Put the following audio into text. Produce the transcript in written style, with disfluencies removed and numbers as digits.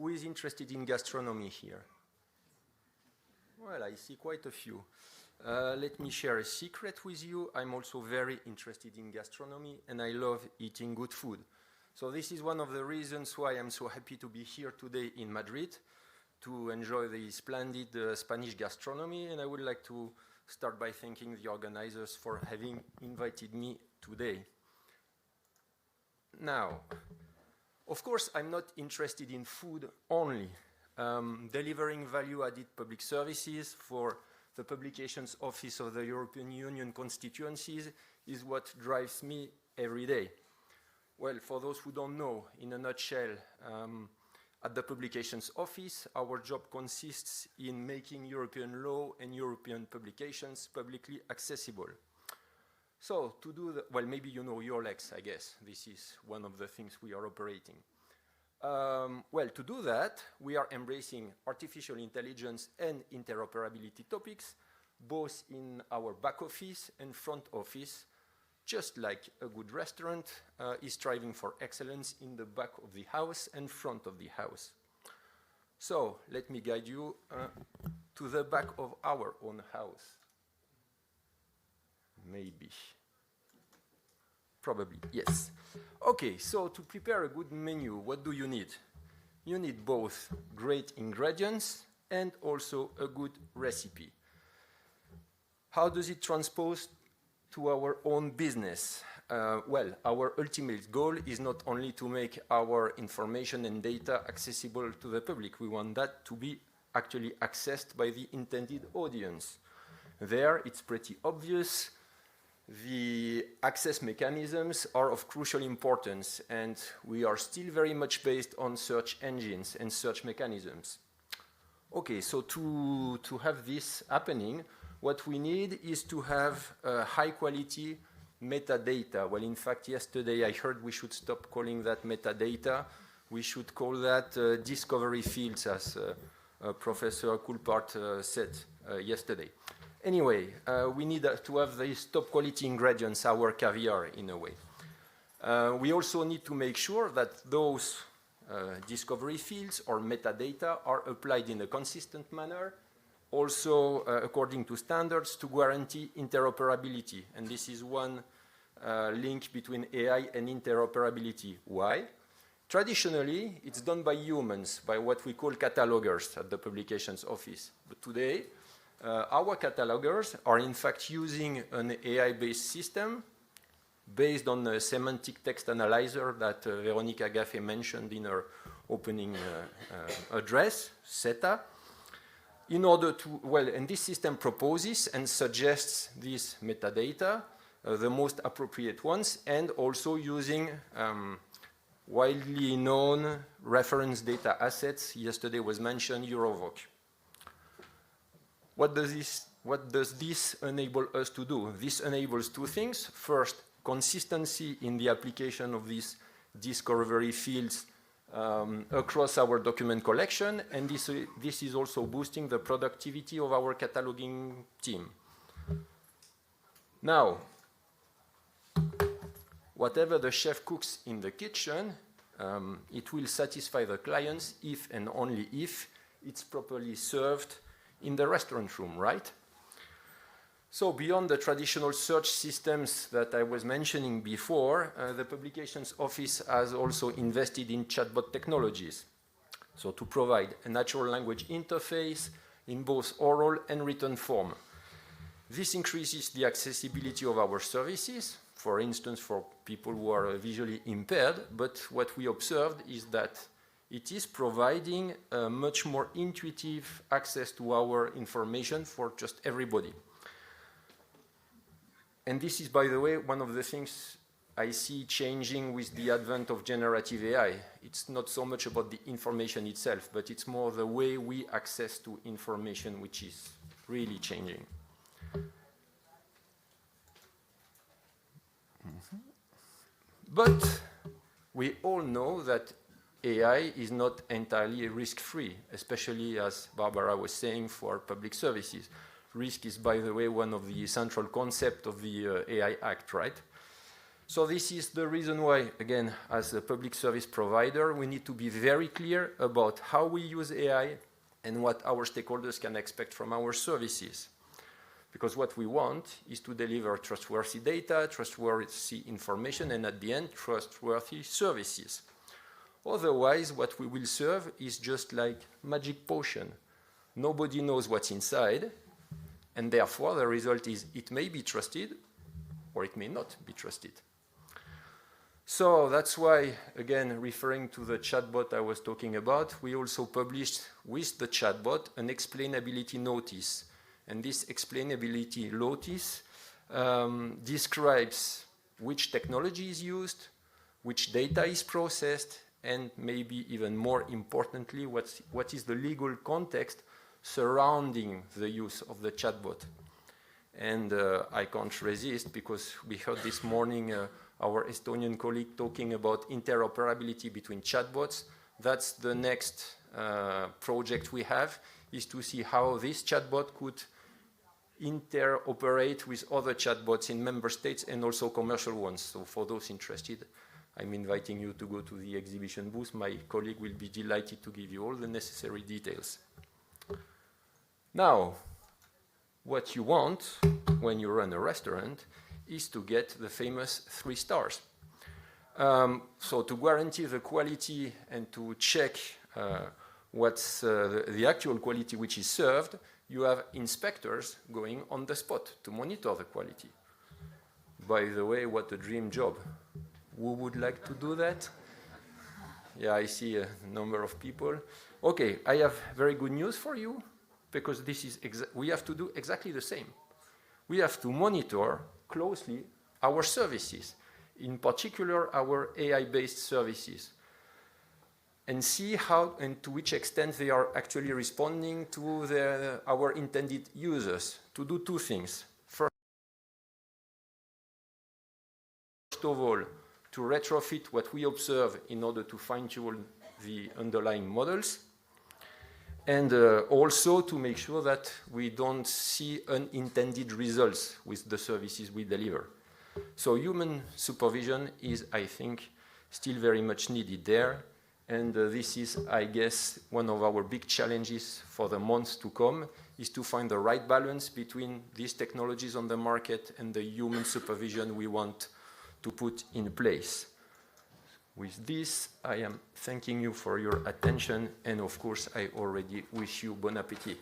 Who is interested in gastronomy here? Well, I see quite a few. Let me share a secret with you. I'm also very interested in gastronomy, and I love eating good food. So this is one of the reasons why I'm so happy to be here today in Madrid to enjoy the splendid Spanish gastronomy, and I would like to start by thanking the organizers for having invited me today. Now, of course, I'm not interested in food only. Delivering value-added public services for the Publications Office of the European Union constituencies is what drives me every day. Well, for those who don't know, in a nutshell, at the Publications Office, our job consists in making European law and European publications publicly accessible. So to do that, well, maybe you know EURLEX, I guess. This is one of the things we are operating. Well, to do that, we are embracing artificial intelligence and interoperability topics, both in our back office and front office, just like a good restaurant is striving for excellence in the back of the house and front of the house. So let me guide you to the back of our own house. Maybe. Probably, yes. Okay, so to prepare a good menu, what do you need? You need both great ingredients and also a good recipe. How does it transpose to our own business? Well, our ultimate goal is not only to make our information and data accessible to the public. We want that to be actually accessed by the intended audience. There, it's pretty obvious. The access mechanisms are of crucial importance, and we are still very much based on search engines and search mechanisms. Okay, so to have this happening, what we need is to have high-quality metadata. Well, in fact, yesterday I heard we should stop calling that metadata. We should call that discovery fields, as Professor Coulpart said yesterday. Anyway, we need to have these top-quality ingredients, our caviar, in a way. We also need to make sure that those discovery fields or metadata are applied in a consistent manner, also according to standards to guarantee interoperability. And this is one link between AI and interoperability. Why? Traditionally, it's done by humans, by what we call catalogers at the Publications Office. But today, our catalogers are in fact using an AI-based system based on a semantic text analyzer that Véronica Gaffé mentioned in her opening address, SETA, in order to, well, and this system proposes and suggests these metadata, the most appropriate ones, and also using widely known reference data assets. Yesterday was mentioned Eurovoc. What does this enable us to do? This enables two things. First, consistency in the application of these discovery fields across our document collection, and this is also boosting the productivity of our cataloging team. Now, whatever the chef cooks in the kitchen, it will satisfy the clients if and only if it's properly served in the restaurant room, right? So beyond the traditional search systems that I was mentioning before, the Publications Office has also invested in chatbot technologies. So to provide a natural language interface in both oral and written form. This increases the accessibility of our services, for instance, for people who are visually impaired, but what we observed is that it is providing a much more intuitive access to our information for just everybody. And this is, by the way, one of the things I see changing with the advent of generative AI. It's not so much about the information itself, but it's more the way we access to information which is really changing. But we all know that AI is not entirely risk-free, especially, as Barbara was saying, for public services. Risk is, by the way, one of the central concepts of the AI Act, right? So this is the reason why, again, as a public service provider, we need to be very clear about how we use AI and what our stakeholders can expect from our services. Because what we want is to deliver trustworthy data, trustworthy information, and at the end, trustworthy services. Otherwise, what we will serve is just like magic potion. Nobody knows what's inside, and therefore the result is it may be trusted or it may not be trusted. So that's why, again, referring to the chatbot I was talking about, we also published with the chatbot an explainability notice. And this explainability notice describes which technology is used, which data is processed, and maybe even more importantly, what is the legal context surrounding the use of the chatbot. And I can't resist, because we heard this morning our Estonian colleague talking about interoperability between chatbots. That's the next project we have, is to see how this chatbot could interoperate with other chatbots in member states and also commercial ones. So for those interested, I'm inviting you to go to the exhibition booth. My colleague will be delighted to give you all the necessary details. Now, what you want when you run a restaurant is to get the famous 3 stars. So to guarantee the quality and to check what's the actual quality which is served, you have inspectors going on the spot to monitor the quality. By the way, what a dream job. Who would like to do that? Yeah, I see a number of people. Okay, I have very good news for you, because this is we have to do exactly the same. We have to monitor closely our services, in particular our AI-based services, and see how and to which extent they are actually responding to our intended users, to do 2 things. First of all, to retrofit what we observe in order to fine-tune the underlying models, and also to make sure that we don't see unintended results with the services we deliver. So human supervision is, I think, still very much needed there. And this is, I guess, one of our big challenges for the months to come, is to find the right balance between these technologies on the market and the human supervision we want to put in place. With this, I am thanking you for your attention, and of course, I already wish you bon appétit.